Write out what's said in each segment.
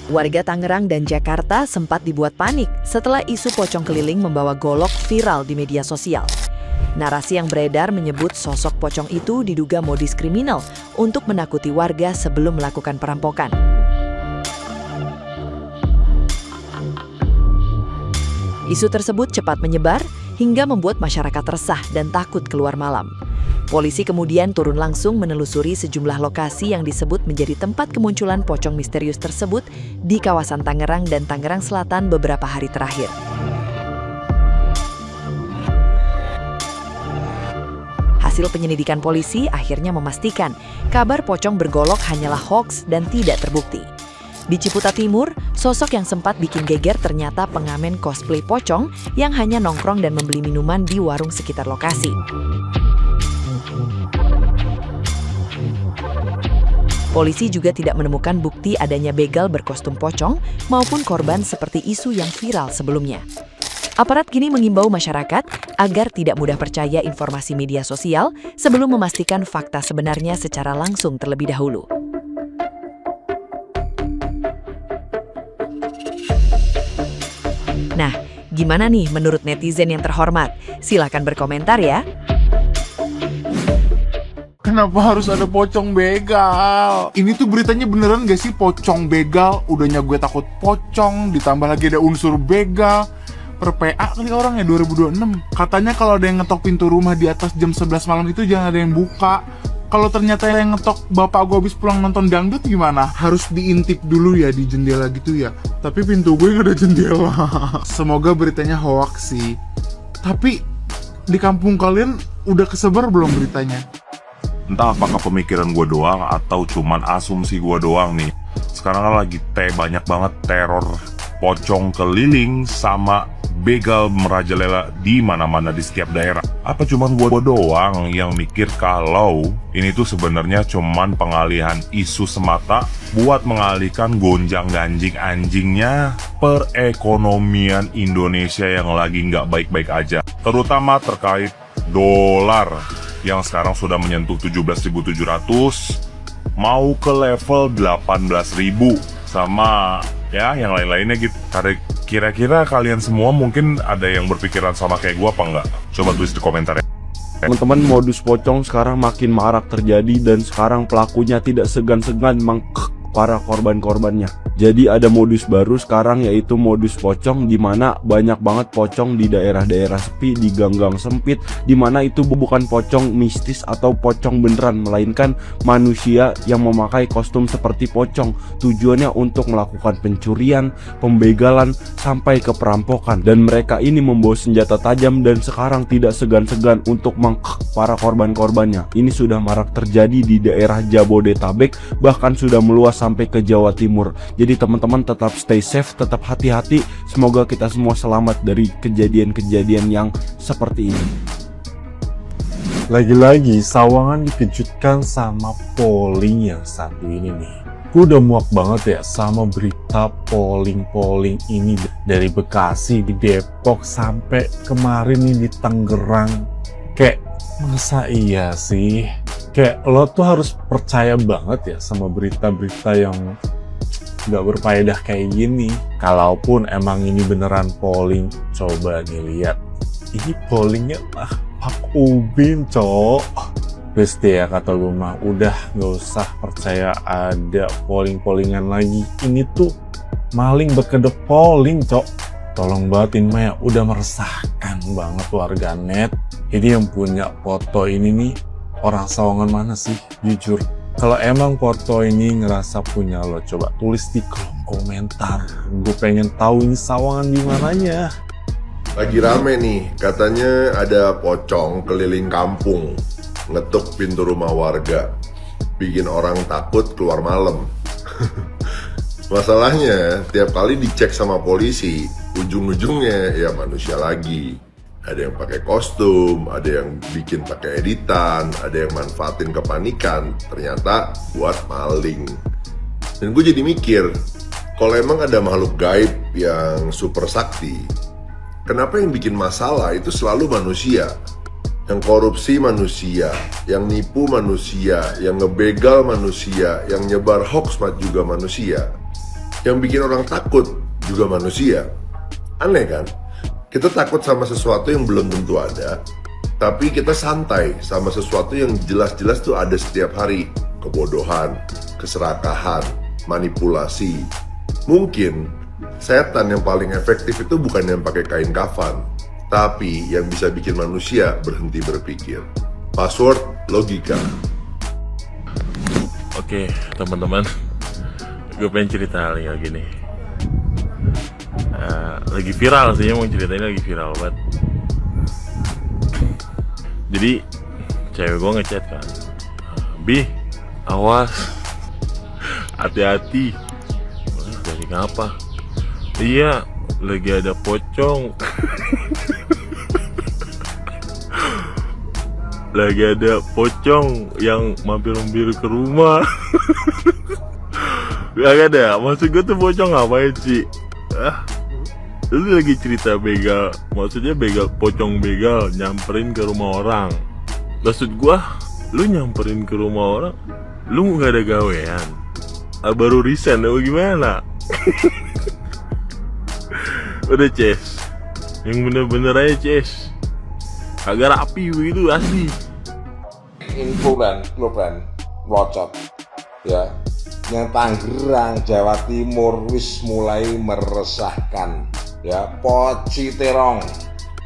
Warga Tangerang dan Jakarta sempat dibuat panik setelah isu pocong keliling membawa golok viral di media sosial. Narasi yang beredar menyebut sosok pocong itu diduga modus kriminal untuk menakuti warga sebelum melakukan perampokan. Isu tersebut cepat menyebar hingga membuat masyarakat resah dan takut keluar malam. Polisi kemudian turun langsung menelusuri sejumlah lokasi yang disebut menjadi tempat kemunculan pocong misterius tersebut di kawasan Tangerang dan Tangerang Selatan beberapa hari terakhir. Hasil penyelidikan polisi akhirnya memastikan kabar pocong bergolok hanyalah hoaks dan tidak terbukti. Di Ciputa Timur, sosok yang sempat bikin geger ternyata pengamen cosplay pocong yang hanya nongkrong dan membeli minuman di warung sekitar lokasi. Polisi juga tidak menemukan bukti adanya begal berkostum pocong maupun korban seperti isu yang viral sebelumnya. Aparat kini mengimbau masyarakat agar tidak mudah percaya informasi media sosial sebelum memastikan fakta sebenarnya secara langsung terlebih dahulu. Nah, gimana nih menurut netizen yang terhormat? Silakan berkomentar ya. Kenapa harus ada pocong begal? Ini tuh beritanya beneran gak sih pocong begal? Udahnya gue takut pocong, ditambah lagi ada unsur begal. Per PA kali orang ya 2026. Katanya kalau ada yang ngetok pintu rumah di atas jam 11 malam itu jangan ada yang buka. Kalau ternyata yang ngetok bapak gue habis pulang nonton dangdut gimana? Harus diintip dulu ya di jendela gitu ya. Tapi pintu gue gak ada jendela. Semoga beritanya hoax sih. Tapi di kampung kalian udah kesebar belum beritanya? Entah apakah pemikiran gue doang atau cuman asumsi gue doang nih. Sekarang kan lagi banyak banget teror pocong keliling sama begal merajalela di mana-mana di setiap daerah. Apa cuman gue doang yang mikir kalau ini tuh sebenarnya cuman pengalihan isu semata buat mengalihkan gonjang-ganjing anjingnya perekonomian Indonesia yang lagi nggak baik-baik aja. Terutama terkait dolar yang sekarang sudah menyentuh 17.700 mau ke level 18.000 sama ya yang lain-lainnya gitu. Kira-kira kalian semua mungkin ada yang berpikiran sama kayak gua apa enggak? Coba tulis di komentar ya. Teman-teman, modus pocong sekarang makin marak terjadi dan sekarang pelakunya tidak segan-segan para korban-korbannya. Jadi ada modus baru sekarang yaitu modus pocong, di mana banyak banget pocong di daerah-daerah sepi, di gang-gang sempit, di mana itu bukan pocong mistis atau pocong beneran, melainkan manusia yang memakai kostum seperti pocong. Tujuannya untuk melakukan pencurian, pembegalan, sampai ke perampokan. Dan mereka ini membawa senjata tajam dan sekarang tidak segan-segan untuk para korban-korbannya. Ini sudah marak terjadi di daerah Jabodetabek, bahkan sudah meluas sampai ke Jawa Timur. Jadi teman-teman tetap stay safe, tetap hati-hati. Semoga kita semua selamat dari kejadian-kejadian yang seperti ini. Lagi-lagi Sawangan dikejutkan sama polling yang satu ini nih. Gue udah muak banget ya sama berita polling ini dari Bekasi, di Depok, sampai kemarin nih di Tangerang. Kayak masa iya sih? Kayak lo tuh harus percaya banget ya sama berita-berita yang gak berfaedah kayak gini. Kalaupun emang ini beneran polling, coba nih lihat. Ini pollingnya Pak Ubin, cok. Terus ya kata gue mah, udah gak usah percaya ada polling-pollingan lagi. Ini tuh maling berkedok polling, cok. Tolong banget ini mah udah meresahkan banget warganet. Ini yang punya foto ini nih orang Sawangan mana sih? Jujur, kalau emang foto ini ngerasa punya lo, coba tulis di kolom komentar. Gue pengen tahu ini Sawangan di mananya. Lagi rame nih, katanya ada pocong keliling kampung, ngetuk pintu rumah warga, bikin orang takut keluar malam. Masalahnya, tiap kali dicek sama polisi, ujung-ujungnya ya manusia lagi. Ada yang pakai kostum, ada yang bikin pakai editan, ada yang manfaatin kepanikan, ternyata buat maling. Dan gue jadi mikir, kalau emang ada makhluk gaib yang super sakti, kenapa yang bikin masalah itu selalu manusia? Yang korupsi manusia, yang nipu manusia, yang ngebegal manusia, yang nyebar hoax juga manusia. Yang bikin orang takut juga manusia. Aneh kan? Kita takut sama sesuatu yang belum tentu ada, tapi kita santai sama sesuatu yang jelas-jelas tuh ada setiap hari. Kebodohan, keserakahan, manipulasi. Mungkin setan yang paling efektif itu bukan yang pakai kain kafan, tapi yang bisa bikin manusia berhenti berpikir. Password logika. Oke, teman-teman, gue pengen cerita hal yang gini. Lagi viral sih, mau ceritainnya lagi viral banget. Jadi cewek gue ngechat kan, Bi, awas, hati-hati. Dari ngapa? Iya, lagi ada pocong. Lagi ada pocong yang mampir-mampir ke rumah. Gak ada, maksud gue tuh pocong ngapain sih? Lu lagi cerita begal, maksudnya begal, pocong begal nyamperin ke rumah orang. Maksud gua, lu nyamperin ke rumah orang, lu gak ada gawean, baru resign atau gimana? Udah Ces, yang bener-bener aja Ces, agak rapi begitu asli. Info dan Globan Locot ya, yang Tangerang, Jawa Timur wis mulai meresahkan ya. Poci terong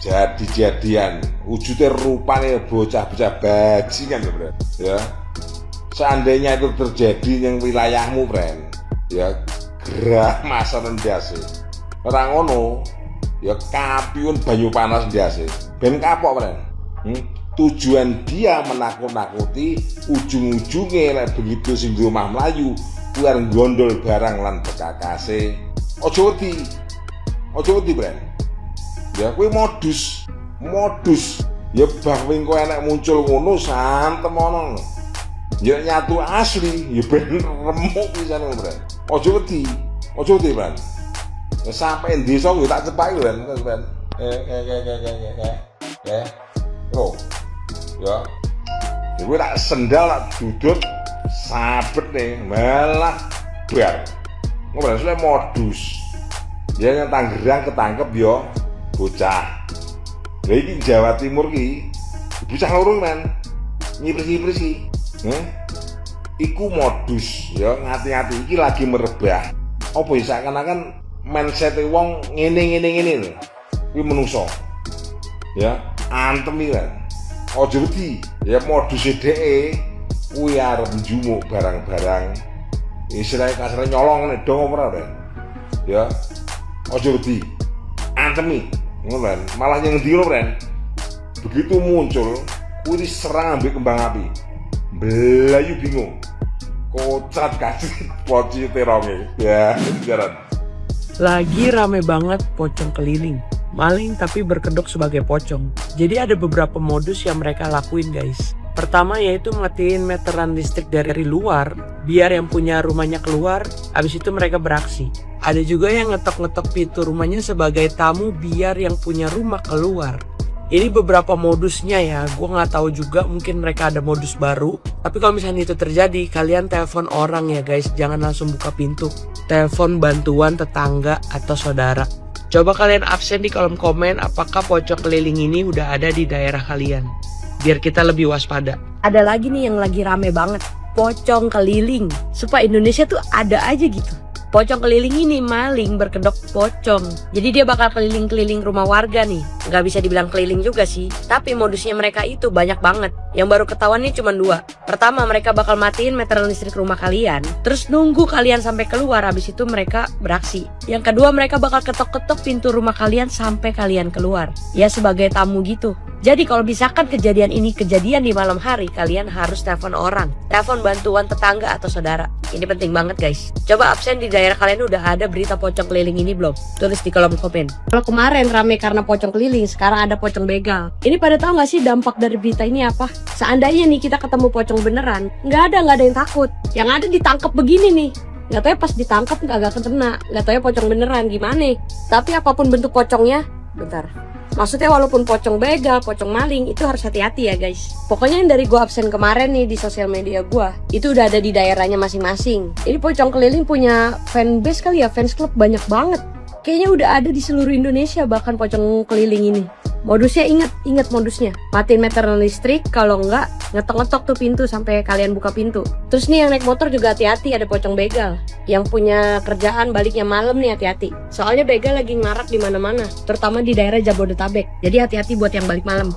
jadi-jadian, wujudnya rupanya bocah-bocah bajingan ya. Seandainya itu terjadi yang wilayahmu friend ya, gerah masa biasa orang ngono ya, kapiun banyu panas biasa ben kapok friend. Tujuan dia menakut-nakuti, ujung-ujungnya begitu sing di rumah Melayu keluar gondol barang lan bekakase. Ojo wedi brand ya, kuwi modus ya. Bahwing kowe enek muncul ngono santem ono ya, nyatu asli ya ben remuk pisan brand. Ojo wedi brand ya, sampai desa yo tak cepaki brand. Oh ya, gue tak sendal, tak dudut, sabet nih, malah bar. Ngobrol soalnya modus. Dia yang Tangerang ketangkep yo, bocah. Lagi Jawa Timur ki, bocah loro men, nyipres ki. Iku modus, ya ngati-ngati iki lagi merebah. Apa ya seakan-akan mindset wong ngene lho. Kuwi menungso. Ya, antem iki kan. Ojo wedi, ya modus dheke kuwi arep njumuk barang-barang. Istilahnya kasarnya nyolong nek dong ora ora. Ya. Ojo wedi. Antemi, ngono kan. Malah yang ndi lho, Ren. Begitu muncul, kuwi diserang ambek kembang api. Belayu bingung. Kocak kasih poci teronge. Ya, jaran. Lagi rame banget pocong keliling. Maling tapi berkedok sebagai pocong. Jadi ada beberapa modus yang mereka lakuin guys. Pertama yaitu matiin meteran listrik dari luar biar yang punya rumahnya keluar, habis itu mereka beraksi. Ada juga yang ngetok-ngetok pintu rumahnya sebagai tamu biar yang punya rumah keluar. Ini beberapa modusnya ya, gue nggak tahu juga, mungkin mereka ada modus baru. Tapi kalau misalnya itu terjadi, kalian telepon orang ya guys, jangan langsung buka pintu. Telepon bantuan tetangga atau saudara. Coba kalian absen di kolom komen apakah pocong keliling ini udah ada di daerah kalian, biar kita lebih waspada. Ada lagi nih yang lagi rame banget, pocong keliling. Supaya Indonesia tuh ada aja gitu. Pocong keliling ini maling berkedok pocong. Jadi dia bakal keliling-keliling rumah warga nih. Nggak bisa dibilang keliling juga sih, tapi modusnya mereka itu banyak banget. Yang baru ketahuan nih cuma 2. Pertama, mereka bakal matiin meteran listrik rumah kalian, terus nunggu kalian sampai keluar, habis itu mereka beraksi. Yang kedua, mereka bakal ketok-ketok pintu rumah kalian sampai kalian keluar. Ya sebagai tamu gitu. Jadi kalau misalkan kejadian ini kejadian di malam hari, kalian harus telepon orang, telepon bantuan tetangga atau saudara. Ini penting banget guys. Coba absen di daerah kalian udah ada berita pocong keliling ini belum? Tulis di kolom komen. Kalau kemarin rame karena pocong keliling, sekarang ada pocong begal. Ini pada tahu nggak sih dampak dari berita ini apa? Seandainya nih kita ketemu pocong beneran, nggak ada yang takut. Yang ada ditangkap begini nih. Nggak tahu ya pas ditangkap nggak kena. Nggak tahu ya pocong beneran gimana. Tapi apapun bentuk pocongnya, bentar. Maksudnya walaupun pocong begal, pocong maling, itu harus hati-hati ya guys. Pokoknya yang dari gua absen kemarin nih di sosial media gua, itu udah ada di daerahnya masing-masing. Ini pocong keliling punya fanbase kali ya, fans club banyak banget. Kayaknya udah ada di seluruh Indonesia bahkan pocong keliling ini. Modusnya ingat modusnya. Matiin meteran listrik, kalau enggak ngetok-ngetok tuh pintu sampai kalian buka pintu. Terus nih yang naik motor juga hati-hati, ada pocong begal. Yang punya kerjaan baliknya malam nih hati-hati. Soalnya begal lagi ngarak di mana-mana, terutama di daerah Jabodetabek. Jadi hati-hati buat yang balik malam.